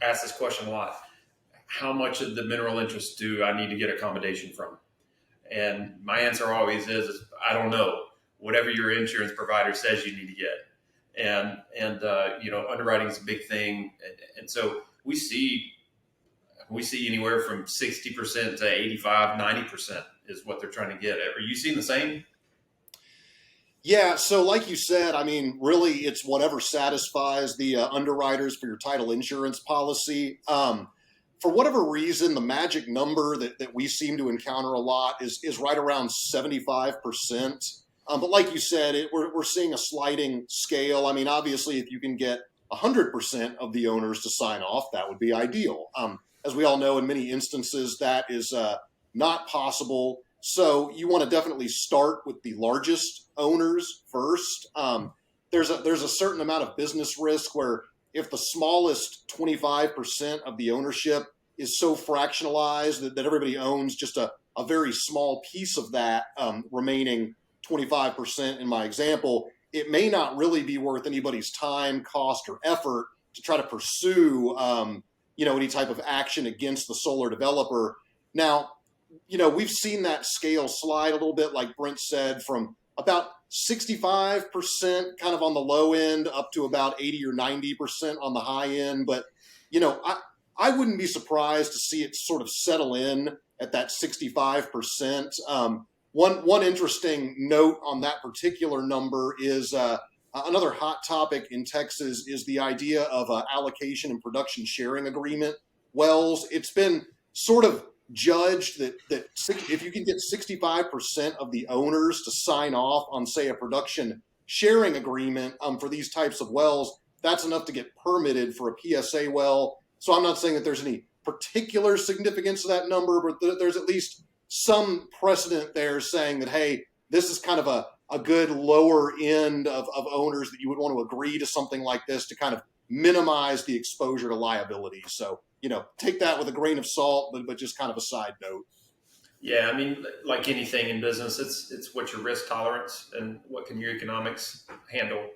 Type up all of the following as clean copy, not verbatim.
asked this question a lot. How much of the mineral interest do I need to get accommodation from? And my answer always is I don't know. Whatever your insurance provider says you need to get. And underwriting is a big thing. And so we see anywhere from 60% to 85, 90% is what they're trying to get. Are you seeing the same? Yeah, so like you said, I mean, really, it's whatever satisfies the underwriters for your title insurance policy. For whatever reason, the magic number that we seem to encounter a lot is right around 75%. But like you said, we're seeing a sliding scale. I mean, obviously, if you can get 100% of the owners to sign off, that would be ideal. As we all know, in many instances, that is not possible. So you want to definitely start with the largest owners first. There's a certain amount of business risk where if the smallest 25% of the ownership is so fractionalized that everybody owns just a very small piece of that remaining 25% in my example, it may not really be worth anybody's time, cost, or effort to try to pursue any type of action against the solar developer. Now, we've seen that scale slide a little bit, like Brent said, from about 65% kind of on the low end up to about 80 or 90% on the high end. But, I wouldn't be surprised to see it sort of settle in at that 65%. One interesting note on that particular number is another hot topic in Texas is the idea of allocation and production sharing agreement wells. It's been sort of judged that if you can get 65% of the owners to sign off on, say, a production sharing agreement for these types of wells, that's enough to get permitted for a PSA well. So I'm not saying that there's any particular significance to that number, but there's at least some precedent there saying that, hey, this is kind of a good lower end of owners that you would want to agree to something like this to kind of minimize the exposure to liability. So, take that with a grain of salt, but just kind of a side note. Yeah, I mean, like anything in business, it's what's your risk tolerance and what can your economics handle.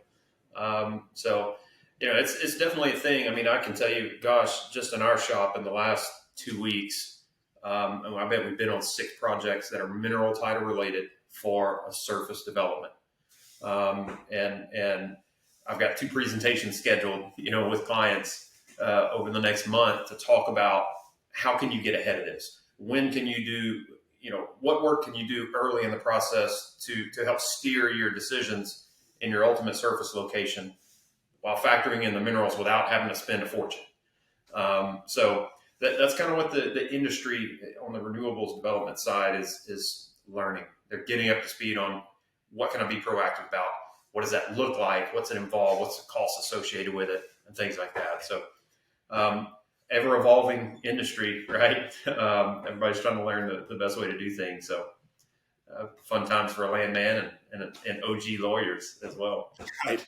It's definitely a thing. I mean, I can tell you, gosh, just in our shop in the last 2 weeks, I bet we've been on 6 projects that are mineral title related for a surface development. And I've got 2 presentations scheduled, with clients over the next month to talk about how can you get ahead of this? When can you do, what work can you do early in the process to help steer your decisions in your ultimate surface location while factoring in the minerals without having to spend a fortune. So that's kind of what the industry on the renewables development side is learning. They're getting up to speed on what can I be proactive about? What does that look like? What's it involve? What's the cost associated with it? And things like that. So ever evolving industry, right? Everybody's trying to learn the best way to do things. So fun times for a landman and OG lawyers as well. Right.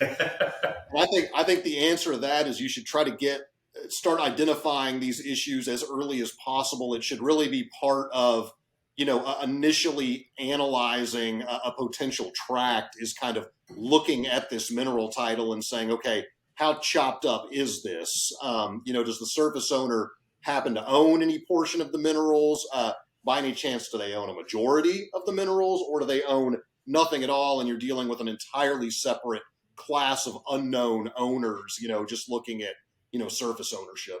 I think the answer to that is you should try to start identifying these issues as early as possible. It should really be part of, initially analyzing a potential tract is kind of looking at this mineral title and saying, okay, how chopped up is this? Does the surface owner happen to own any portion of the minerals? By any chance, do they own a majority of the minerals, or do they own nothing at all and you're dealing with an entirely separate class of unknown owners, just looking at, surface ownership?